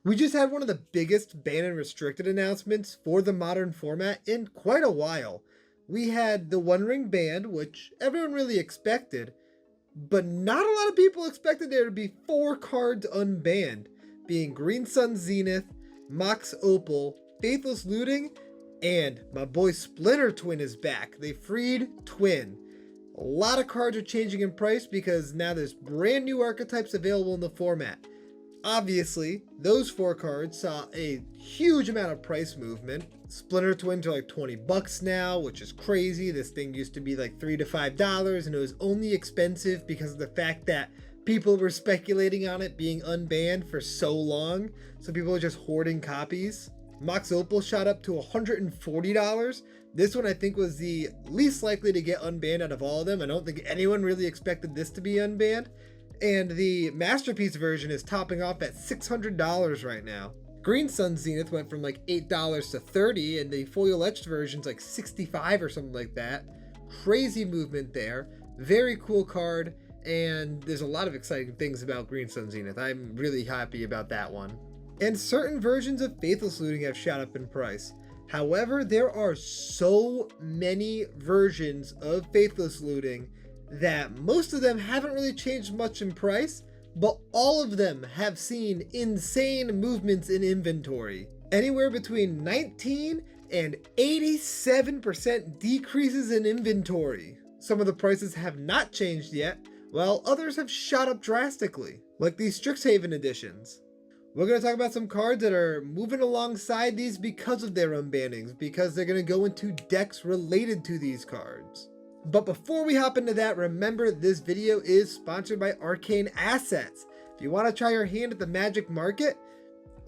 We just had one of the biggest ban and restricted announcements for the modern format in quite a while. We had the One Ring ban, which everyone really expected, but not a lot of people expected there to be 4 cards unbanned, being Green Sun Zenith, MOX Opal, Faithless Looting, and my boy Splinter Twin is back. They freed Twin. A lot of cards are changing in price because now there's brand new archetypes available in the format. Obviously, those 4 cards saw a huge amount of price movement. Splinter Twins are like 20 bucks now, which is crazy. This thing used to be like $3 to $5, and it was only expensive because of the fact that people were speculating on it being unbanned for so long, so people were just hoarding copies. MOX Opal shot up to $140. This one I think was the least likely to get unbanned out of all of them. I don't think anyone really expected this to be unbanned. And the Masterpiece version is topping off at $600 right now. Green Sun Zenith went from like $8 to $30, and the foil etched version's like $65 or something like that. Crazy movement there. Very cool card, and there's a lot of exciting things about Green Sun Zenith. I'm really happy about that one. And certain versions of Faithless Looting have shot up in price. However, there are so many versions of Faithless Looting that most of them haven't really changed much in price, but all of them have seen insane movements in inventory. Anywhere between 19 and 87% decreases in inventory. Some of the prices have not changed yet, while others have shot up drastically, like these Strixhaven editions. We're going to talk about some cards that are moving alongside these because of their unbannings, because they're going to go into decks related to these cards. But before we hop into that, remember this video is sponsored by Arcane Assets. If you want to try your hand at the Magic market,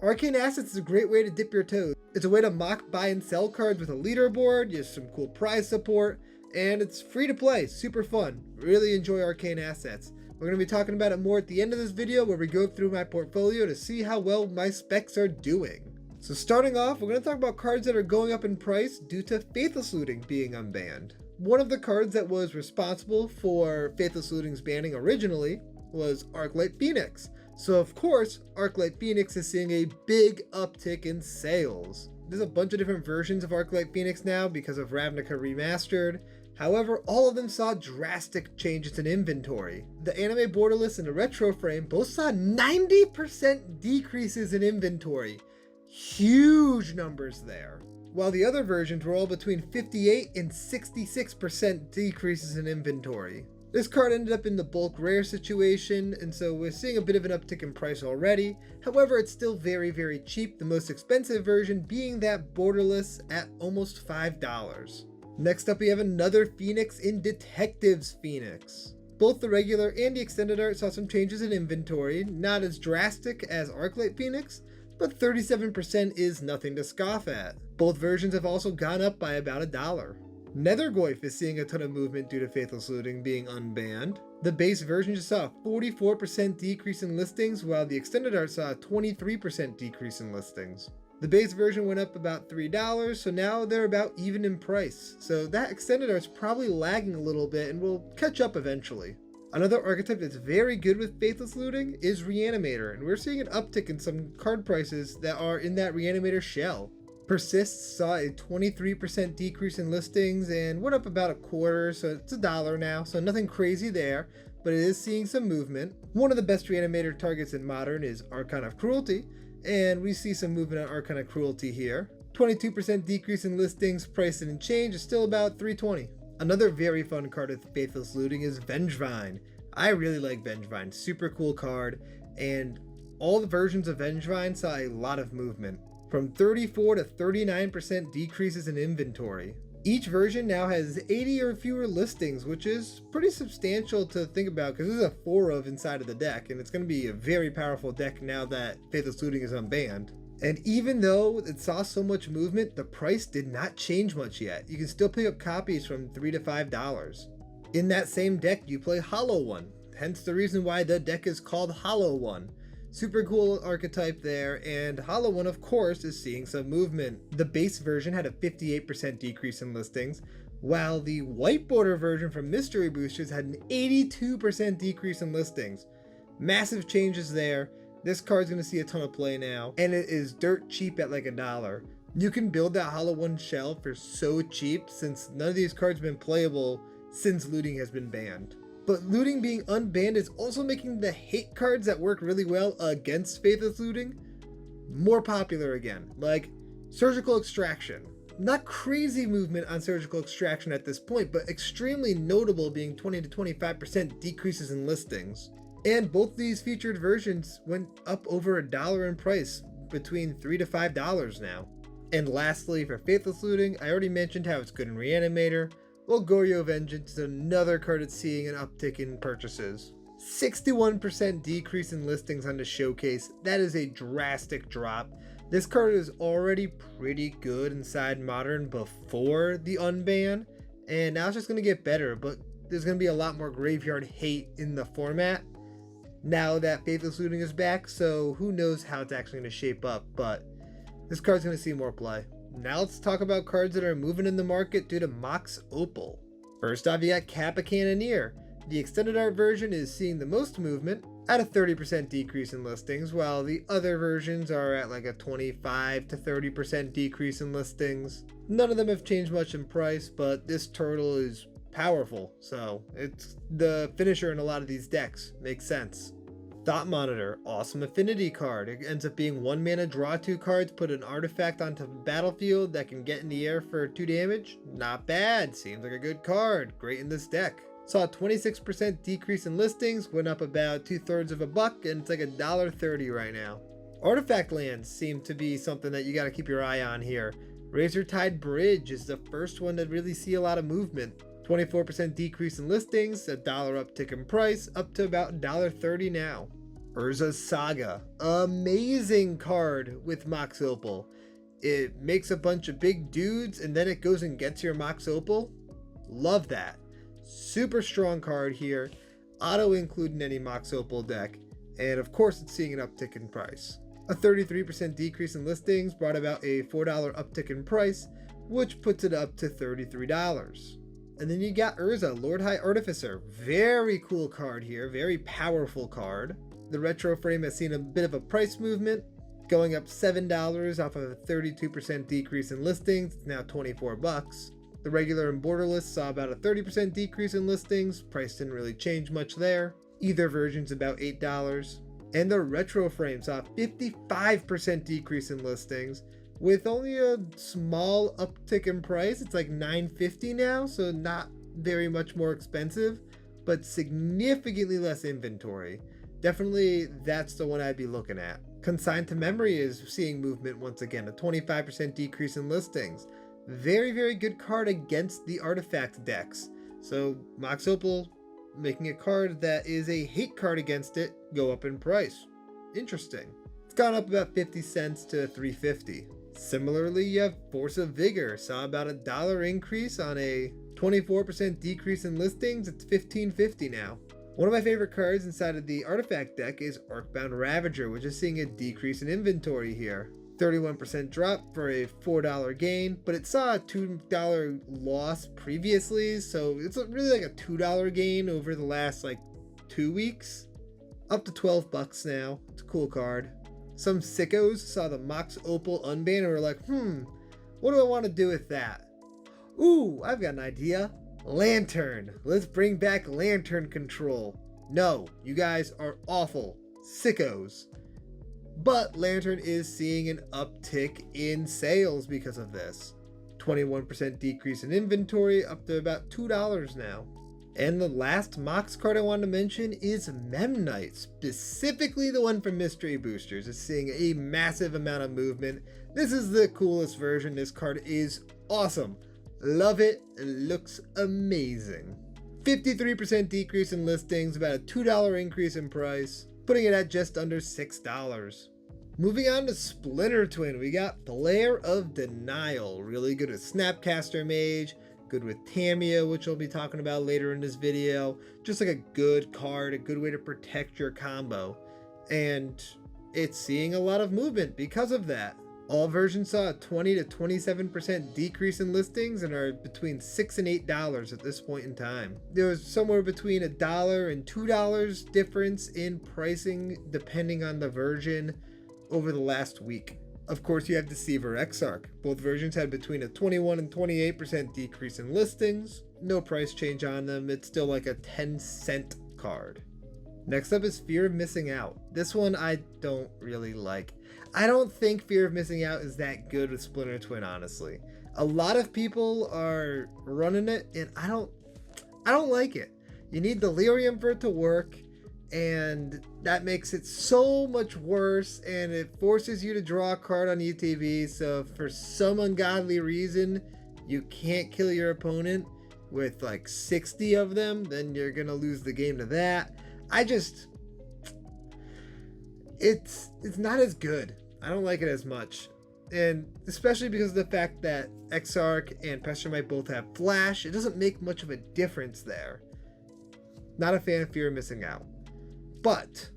Arcane Assets is a great way to dip your toes. It's a way to mock, buy, and sell cards with a leaderboard, you have some cool prize support, and it's free to play, super fun. Really enjoy Arcane Assets. We're going to be talking about it more at the end of this video where we go through my portfolio to see how well my specs are doing. So starting off, we're going to talk about cards that are going up in price due to Faithless Looting being unbanned. One of the cards that was responsible for Faithless Looting's banning originally was Arklite Phoenix. So of course, Arklite Phoenix is seeing a big uptick in sales. There's a bunch of different versions of Arklite Phoenix now because of Ravnica Remastered. However, all of them saw drastic changes in inventory. The anime borderless and the retro frame both saw 90% decreases in inventory. Huge numbers there. While the other versions were all between 58 and 66% decreases in inventory. This card ended up in the bulk rare situation, and so we're seeing a bit of an uptick in price already. However, it's still very, very cheap, the most expensive version being that borderless at almost $5. Next up, we have another Phoenix in Detectives Phoenix. Both the regular and the extended art saw some changes in inventory, not as drastic as Arklite Phoenix, but 37% is nothing to scoff at. Both versions have also gone up by about $1. Nethergoyf is seeing a ton of movement due to Faithless Looting being unbanned. The base version just saw a 44% decrease in listings, while the extended art saw a 23% decrease in listings. The base version went up about $3, so now they're about even in price. So that extended art's probably lagging a little bit and will catch up eventually. Another archetype that's very good with Faithless Looting is Reanimator, and we're seeing an uptick in some card prices that are in that Reanimator shell. Persists saw a 23% decrease in listings and went up about a quarter, so it's $1 now, so nothing crazy there, but it is seeing some movement. One of the best Reanimator targets in Modern is Archon of Cruelty, and we see some movement on Archon of Cruelty here. 22% decrease in listings, price and change is still about $320. Another very fun card with Faithless Looting is Vengevine. I really like Vengevine, super cool card, and all the versions of Vengevine saw a lot of movement, from 34 to 39% decreases in inventory. Each version now has 80 or fewer listings, which is pretty substantial to think about because there's a 4 of inside of the deck, and it's going to be a very powerful deck now that Faithless Looting is unbanned. And even though it saw so much movement, the price did not change much yet. You can still pick up copies from $3 to $5. In that same deck, you play Hollow One, hence the reason why the deck is called Hollow One. Super cool archetype there, and Hollow One, of course, is seeing some movement. The base version had a 58% decrease in listings, while the white border version from Mystery Boosters had an 82% decrease in listings. Massive changes there, This card's going to see a ton of play now, and it is dirt cheap at like $1. You can build that Hollow One shell for so cheap since none of these cards have been playable since looting has been banned. But looting being unbanned is also making the hate cards that work really well against Faithless looting more popular again, like Surgical Extraction. Not crazy movement on Surgical Extraction at this point, but extremely notable, being 20 to 25% decreases in listings. And both these featured versions went up over $1 in price, between $3 to $5 now. And lastly, for Faithless looting, I already mentioned how it's good in Reanimator. Well, Goryo Vengeance is another card that's seeing an uptick in purchases. 61% decrease in listings on the showcase. That is a drastic drop. This card is already pretty good inside Modern before the unban, and now it's just going to get better, but there's going to be a lot more graveyard hate in the format now that Faithless looting is back, so who knows how it's actually going to shape up, but this card's going to see more play. Now let's talk about cards that are moving in the market due to MOX Opal. First off, you got Kappa Cannoneer. The extended art version is seeing the most movement at a 30% decrease in listings, while the other versions are at like a 25 to 30% decrease in listings. None of them have changed much in price, but this turtle is powerful, so it's the finisher in a lot of these decks. Makes sense. Thought Monitor, awesome affinity card. It ends up being 1 mana, draw 2 cards, put an artifact onto the battlefield that can get in the air for 2 damage. Not bad, seems like a good card. Great in this deck. Saw a 26% decrease in listings, went up about $2/3 of a buck, and it's like $1.30 right now. Artifact lands seem to be something that you gotta keep your eye on here. Razortide Bridge is the first one to really see a lot of movement. 24% decrease in listings, $1 uptick in price, up to about $1.30 now. Urza's Saga, amazing card with MOX Opal. It makes a bunch of big dudes and then it goes and gets your MOX Opal. Love that. Super strong card here, auto include in any MOX Opal deck, and of course it's seeing an uptick in price. A 33% decrease in listings brought about a $4 uptick in price, which puts it up to $33. And then you got Urza, Lord High Artificer. Very cool card here, very powerful card. The retro frame has seen a bit of a price movement, going up $7 off of a 32% decrease in listings. It's now 24 bucks. The regular and borderless saw about a 30% decrease in listings. Price didn't really change much there. Either version's about $8. And the retro frame saw a 55% decrease in listings, with only a small uptick in price. It's like $9.50 now, so not very much more expensive, but significantly less inventory. Definitely that's the one I'd be looking at. Consigned to Memory is seeing movement once again, a 25% decrease in listings. Very, very good card against the artifact decks. So MOX Opal making a card that is a hate card against it go up in price. Interesting. It's gone up about 50 cents to $3.50. Similarly, you have Force of Vigor, saw about a $1 increase on a 24% decrease in listings. It's $15.50 now. One of my favorite cards inside of the artifact deck is Arcbound Ravager, which is seeing a decrease in inventory here. 31% drop for a $4 gain, but it saw a $2 loss previously, so it's really like a $2 gain over the last like 2 weeks. Up to 12 bucks now. It's a cool card. Some sickos saw the MOX Opal unban and were like, what do I want to do with that? Ooh, I've got an idea. Lantern. Let's bring back Lantern control. No, you guys are awful. Sickos. But Lantern is seeing an uptick in sales because of this. 21% decrease in inventory, up to about $2 now. And the last MOX card I want to mention is Memnite, specifically the one from Mystery Boosters. It's seeing a massive amount of movement. This is the coolest version. This card is awesome. Love it. It looks amazing. 53% decrease in listings, about a $2 increase in price, putting it at just under $6. Moving on to Splinter Twin, we got Player of Denial. Really good with Snapcaster Mage, good with Tamamo, which we'll be talking about later in this video. Just like a good card, a good way to protect your combo. And it's seeing a lot of movement because of that. All versions saw a 20 to 27% decrease in listings and are between $6 and $8 at this point in time. There was somewhere between $1 and $2 difference in pricing depending on the version over the last week. Of course, you have Deceiver Exarch. Both versions had between a 21 and 28% decrease in listings. No price change on them. It's still like a 10-cent card. Next up is Fear of Missing Out. This one I don't really like. I don't think Fear of Missing Out is that good with Splinter Twin, honestly. A lot of people are running it, and I don't like it. You need Delirium for it to work, and that makes it so much worse, and it forces you to draw a card on ETB, so if for some ungodly reason you can't kill your opponent with like 60 of them, then you're gonna lose the game to that. It's not as good. I don't like it as much. And especially because of the fact that Exarch and Pester Mite both have Flash, it doesn't make much of a difference there. Not a fan of Fear of Missing Out. But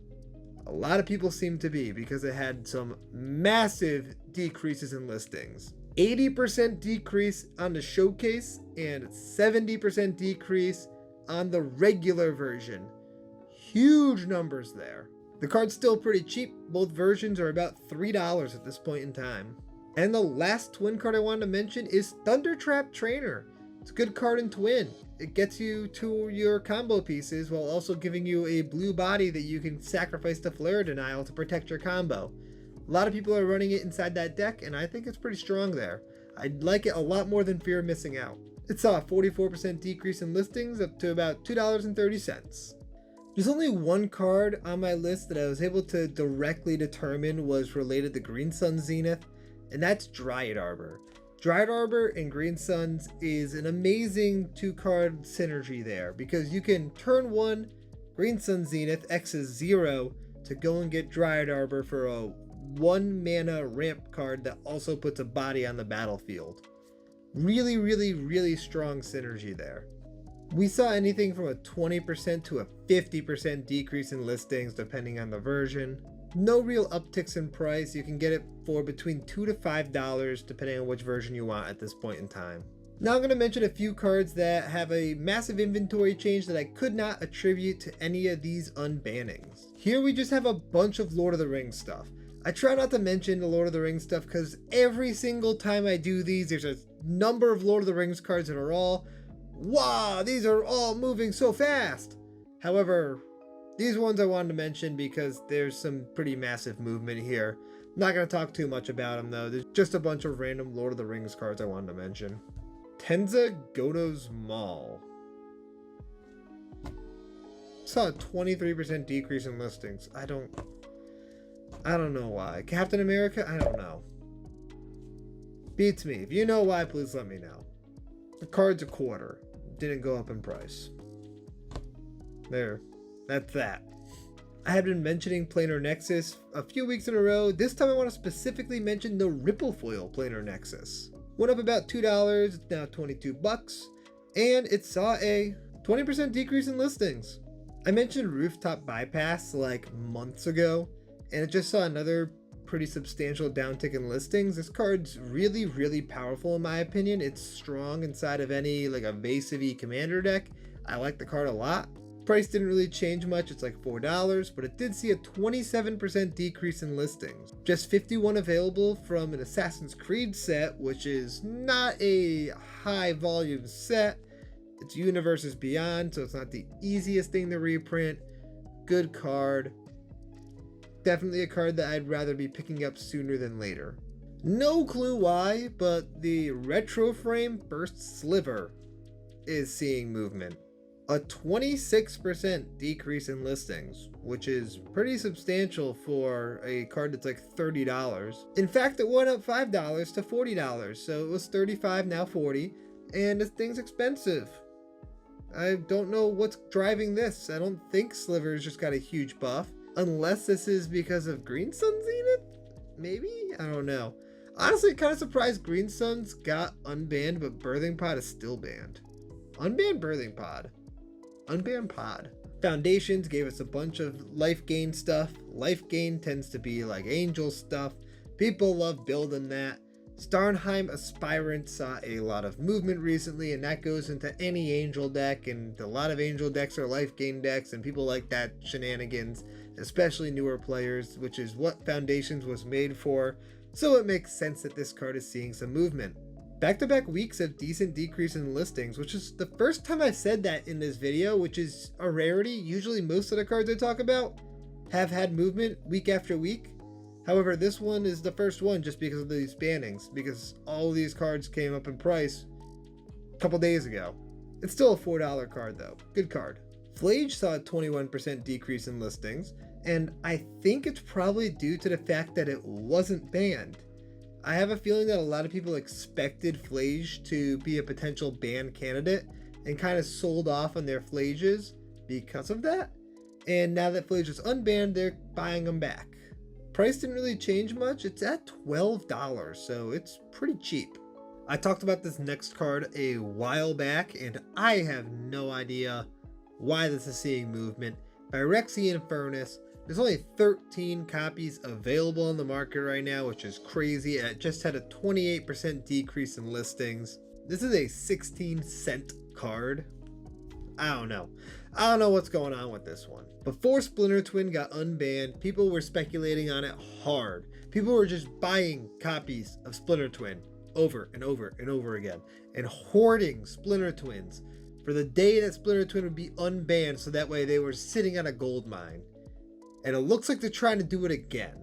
a lot of people seem to be, because it had some massive decreases in listings. 80% decrease on the showcase and 70% decrease on the regular version. Huge numbers there. The card's still pretty cheap. Both versions are about $3 at this point in time. And the last twin card I wanted to mention is Thundertrap Trainer. It's a good card in twin. It gets you to your combo pieces while also giving you a blue body that you can sacrifice to Flare Denial to protect your combo. A lot of people are running it inside that deck, and I think it's pretty strong there. I'd like it a lot more than Fear of Missing Out. It saw a 44% decrease in listings up to about $2.30. There's only one card on my list that I was able to directly determine was related to Green Sun Zenith, and that's Dryad Arbor. Dryad Arbor and Green Suns is an amazing 2-card synergy there, because you can turn 1 Green Sun Zenith X's 0 to go and get Dryad Arbor for a 1 mana ramp card that also puts a body on the battlefield. Really, really, really strong synergy there. We saw anything from a 20% to a 50% decrease in listings depending on the version. No real upticks in price. You can get it for between $2 to $5 depending on which version you want at this point in time. Now I'm going to mention a few cards that have a massive inventory change that I could not attribute to any of these unbannings. Here we just have a bunch of Lord of the Rings stuff. I try not to mention the Lord of the Rings stuff because every single time I do these, there's a number of Lord of the Rings cards that are all, wow, these are all moving so fast. However, these ones I wanted to mention because there's some pretty massive movement here. I'm not going to talk too much about them though. There's just a bunch of random Lord of the Rings cards I wanted to mention. Tenza Goto's Maul. Saw a 23% decrease in listings. I don't know why. Captain America? I don't know. Beats me. If you know why, please let me know. The card's $0.25. Didn't go up in price. There. That's that. I have been mentioning Planar Nexus a few weeks in a row. This time I want to specifically mention the Ripple Foil Planar Nexus. Went up about $2. It's now $22. And it saw a 20% decrease in listings. I mentioned Rooftop Bypass like months ago, and it just saw another pretty substantial downtick in listings. This card's really, really powerful in my opinion. It's strong inside of any like evasive commander deck. I like the card a lot. Price didn't really change much. It's like $4, but it did see a 27% decrease in listings. Just 51 available from an Assassin's Creed set, which is not a high volume set. It's Universes Beyond, so it's not the easiest thing to reprint. Good card. Definitely a card that I'd rather be picking up sooner than later. No clue why, but the Retro Frame Burst Sliver is seeing movement. A 26% decrease in listings, which is pretty substantial for a card that's like $30. In fact, it went up $5 to $40, so it was $35, now $40, and this thing's expensive. I don't know what's driving this. I don't think Sliver's just got a huge buff. Unless this is because of Green Sun Zenith? Maybe? I don't know. Honestly, kind of surprised Green Sun's got unbanned, but Birthing Pod is still banned. Unbanned Birthing Pod. Unbanned Pod. Foundations gave us a bunch of life gain stuff. Life gain tends to be like angel stuff. People love building that. Starnheim Aspirant saw a lot of movement recently, and that goes into any angel deck, and a lot of angel decks are life gain decks, and people like that shenanigans, especially newer players, which is what Foundations was made for, so it makes sense that this card is seeing some movement. Back-to-back weeks of decent decrease in listings, which is the first time I've said that in this video, which is a rarity. Usually most of the cards I talk about have had movement week after week. However, this one is the first one just because of these bannings, because all of these cards came up in price a couple days ago. It's still a $4 card though. Good card. Flage saw a 21% decrease in listings, and I think it's probably due to the fact that it wasn't banned. I have a feeling that a lot of people expected Flage to be a potential ban candidate and kind of sold off on their Flages because of that. And now that Flage is unbanned, they're buying them back. Price didn't really change much. It's at $12, so it's pretty cheap. I talked about this next card a while back, and I have no idea why this is seeing movement. Phyrexian Furnace. There's only 13 copies available on the market right now, which is crazy. It just had a 28% decrease in listings. This is a 16-cent card. I don't know what's going on with this one. Before Splinter Twin got unbanned, people were speculating on it hard. People were just buying copies of Splinter Twin over and over and over again and hoarding Splinter Twins for the day that Splinter Twin would be unbanned, so that way they were sitting on a gold mine. And it looks like they're trying to do it again,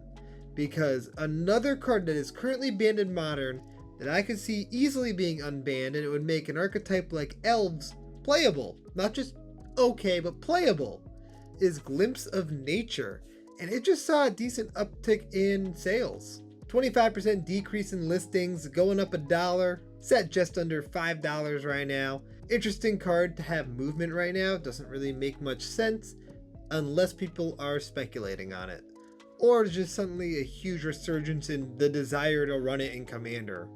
because another card that is currently banned in Modern that I could see easily being unbanned, and it would make an archetype like Elves playable, not just okay, but playable, is Glimpse of Nature. And it just saw a decent uptick in sales. 25% decrease in listings, going up $1, set just under $5 right now. Interesting card to have movement right now. Doesn't really make much sense unless people are speculating on it, or just suddenly a huge resurgence in the desire to run it in Commander.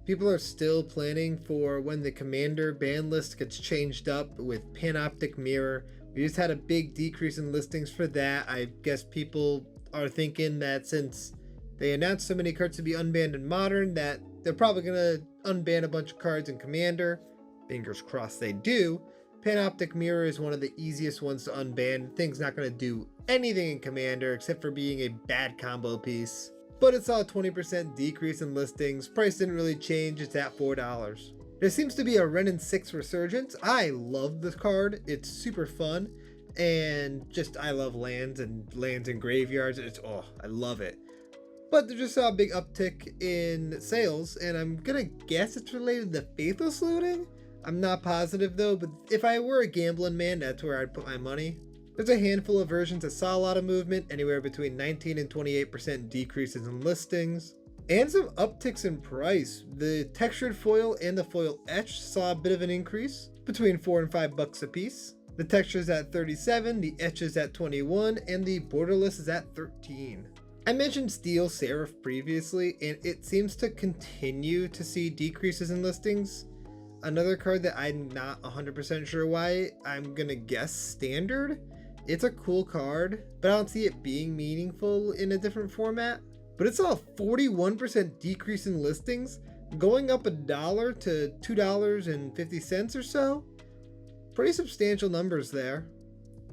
People are still planning for when the Commander ban list gets changed up with Panoptic Mirror. We just had a big decrease in listings for that. I guess people are thinking that since they announced so many cards to be unbanned in Modern, that they're probably going to unban a bunch of cards in Commander. Fingers crossed they do. Panoptic Mirror is one of the easiest ones to unban. Thing's not going to do anything in Commander except for being a bad combo piece. But it saw a 20% decrease in listings. Price didn't really change. It's at $4. There seems to be a Renin 6 Resurgence. I love this card. It's super fun. And just, I love lands and graveyards. I love it. But they just saw a big uptick in sales, and I'm gonna guess it's related to Faithless Looting. I'm not positive though, but if I were a gambling man, that's where I'd put my money. There's a handful of versions that saw a lot of movement, anywhere between 19 and 28% decreases in listings, and some upticks in price. The textured foil and the foil etch saw a bit of an increase, between $4 and $5 a piece. The texture is at 37, the etch is at 21, and the borderless is at 13. I mentioned Steel Seraph previously, and it seems to continue to see decreases in listings. Another card that I'm not 100% sure why, I'm gonna guess Standard. It's a cool card, but I don't see it being meaningful in a different format. But it saw a 41% decrease in listings, going up $1 to $2.50 or so. Pretty substantial numbers there.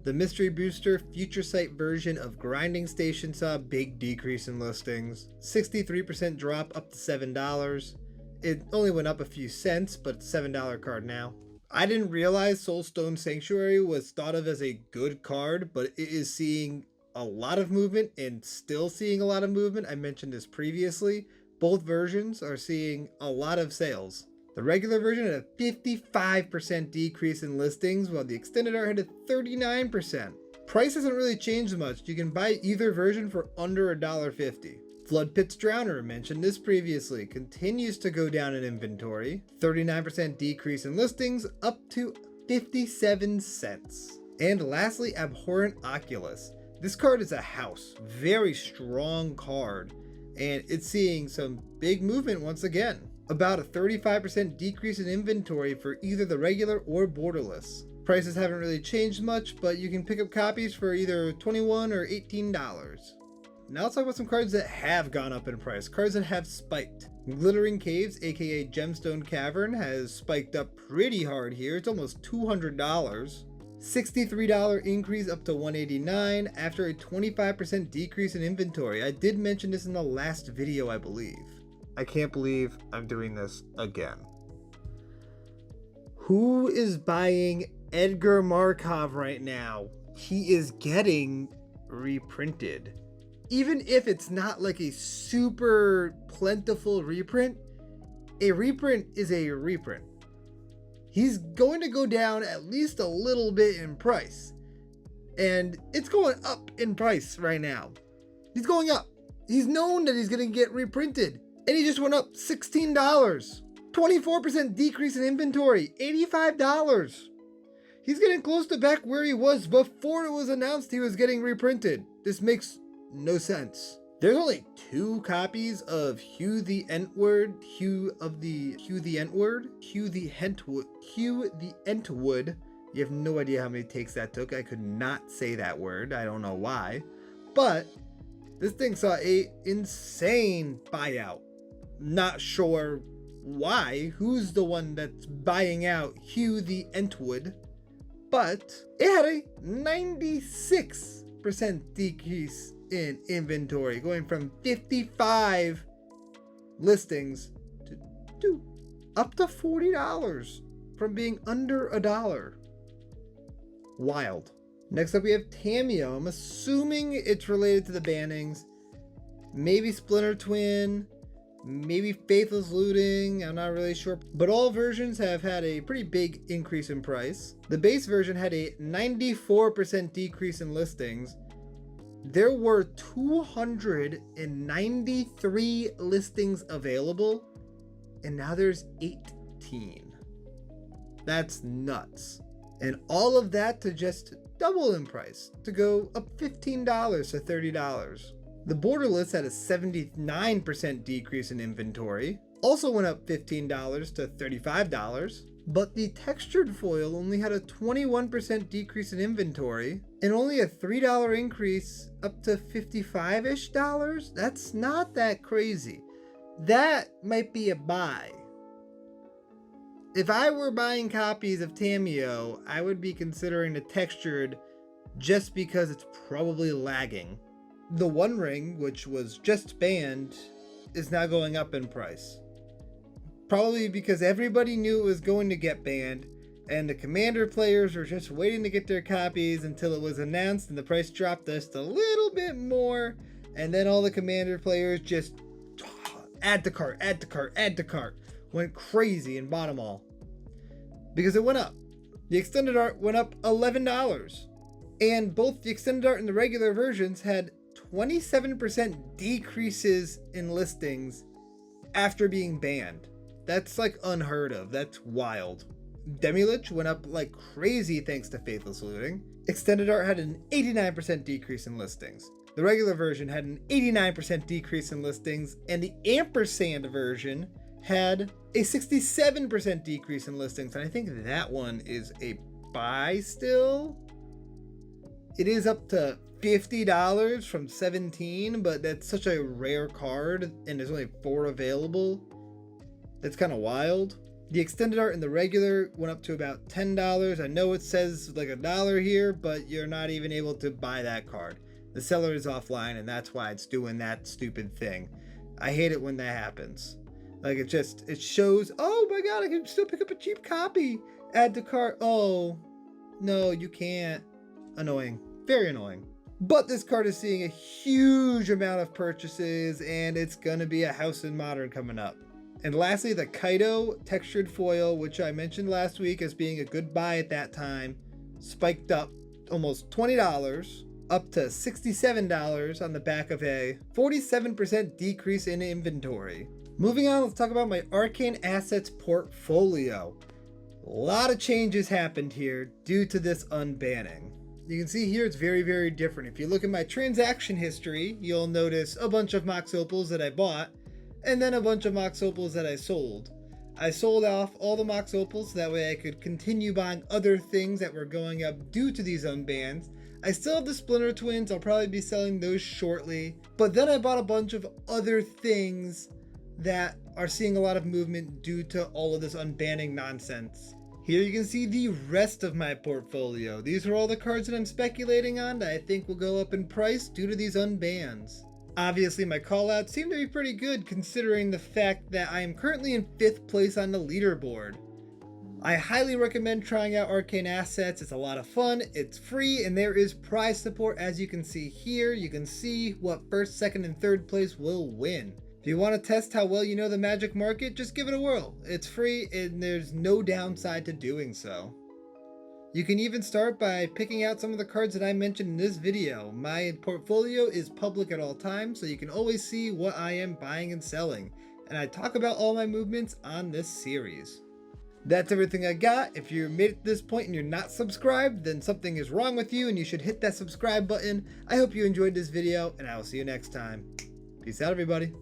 The Mystery Booster Future Sight version of Grinding Station saw a big decrease in listings. 63% drop up to $7. It only went up a few cents, but it's a $7 card now. I didn't realize Soulstone Sanctuary was thought of as a good card, but it is seeing a lot of movement and still seeing a lot of movement. I mentioned this previously. Both versions are seeing a lot of sales. The regular version had a 55% decrease in listings, while the extended art had a 39%. Price hasn't really changed much. You can buy either version for under $1.50. Flood Pit's Drowner, mentioned this previously, continues to go down in inventory. 39% decrease in listings, up to 57 cents. And lastly, Abhorrent Oculus. This card is a house, very strong card, and it's seeing some big movement once again. About a 35% decrease in inventory for either the regular or borderless. Prices haven't really changed much, but you can pick up copies for either $21 or $18. Now let's talk about some cards that have gone up in price, cards that have spiked. Glittering Caves, aka Gemstone Cavern, has spiked up pretty hard here. It's almost $200. $63 increase up to $189 after a 25% decrease in inventory. I did mention this in the last video, I believe. I can't believe I'm doing this again. Who is buying Edgar Marov right now? He is getting reprinted. Even if it's not like a super plentiful reprint, a reprint is a reprint. He's going to go down at least a little bit in price. And it's going up in price right now. He's going up. He's known that he's going to get reprinted. And he just went up $16. 24% decrease in inventory, $85. He's getting close to back where he was before it was announced he was getting reprinted. This makes no sense. There's only 2 copies of Hugh the Entwood. You have no idea how many takes that took. I could not say that word. I don't know why. But this thing saw a insane buyout. Not sure why. Who's the one that's buying out Hugh the Entwood? But it had a 96% decrease in inventory, going from 55 listings to up to $40 from being under $1. Wild. Next up we have Tamamo. I'm assuming it's related to the bannings. Maybe Splinter Twin, maybe Faithless Looting, I'm not really sure. But all versions have had a pretty big increase in price. The base version had a 94% decrease in listings. There were 293 listings available, and now there's 18. That's nuts. And all of that to just double in price, to go up $15 to $30. The borderless had a 79% decrease in inventory, also went up $15 to $35. But the textured foil only had a 21% decrease in inventory and only a $3 increase up to $55-ish. That's not that crazy. That might be a buy. If I were buying copies of Tamamo, I would be considering the textured just because it's probably lagging. The One Ring, which was just banned, is now going up in price. Probably because everybody knew it was going to get banned, and the Commander players were just waiting to get their copies until it was announced and the price dropped just a little bit more, and then all the Commander players just add to cart, add to cart, add to cart, went crazy and bought them all. Because it went up. The extended art went up $11, and both the extended art and the regular versions had 27% decreases in listings after being banned. That's like unheard of. That's wild. Demich went up like crazy thanks to Faithless Looting. Extended art had an 89% decrease in listings. The regular version had an 89% decrease in listings, and the ampersand version had a 67% decrease in listings. And I think that one is a buy still. It is up to $50 from $17, but that's such a rare card and there's only 4 available. That's kind of wild. The extended art and the regular went up to about $10. I know it says like $1 here, but you're not even able to buy that card. The seller is offline, and that's why it's doing that stupid thing. I hate it when that happens. Like it shows, oh my god, I can still pick up a cheap copy. Add to cart. Oh, no, you can't. Annoying. Very annoying. But this card is seeing a huge amount of purchases, and it's going to be a House in Modern coming up. And lastly, the Kaido textured foil, which I mentioned last week as being a good buy at that time, spiked up almost $20, up to $67 on the back of a 47% decrease in inventory. Moving on, let's talk about my Arcane Assets portfolio. A lot of changes happened here due to this unbanning. You can see here it's very, very different. If you look at my transaction history, you'll notice a bunch of MOX Opals that I bought, and then a bunch of MOX Opals that I sold. I sold off all the MOX Opals, that way I could continue buying other things that were going up due to these unbans. I still have the Splinter Twins, I'll probably be selling those shortly. But then I bought a bunch of other things that are seeing a lot of movement due to all of this unbanning nonsense. Here you can see the rest of my portfolio. These are all the cards that I'm speculating on that I think will go up in price due to these unbans. Obviously my callouts seem to be pretty good considering the fact that I am currently in 5th place on the leaderboard. I highly recommend trying out Arcane Assets. It's a lot of fun, it's free, and there is prize support as you can see here. You can see what 1st, 2nd, and 3rd place will win. If you want to test how well you know the Magic market, just give it a whirl. It's free and there's no downside to doing so. You can even start by picking out some of the cards that I mentioned in this video. My portfolio is public at all times, so you can always see what I am buying and selling. And I talk about all my movements on this series. That's everything I got. If you made it to this point and you're not subscribed, then something is wrong with you and you should hit that subscribe button. I hope you enjoyed this video and I will see you next time. Peace out, everybody.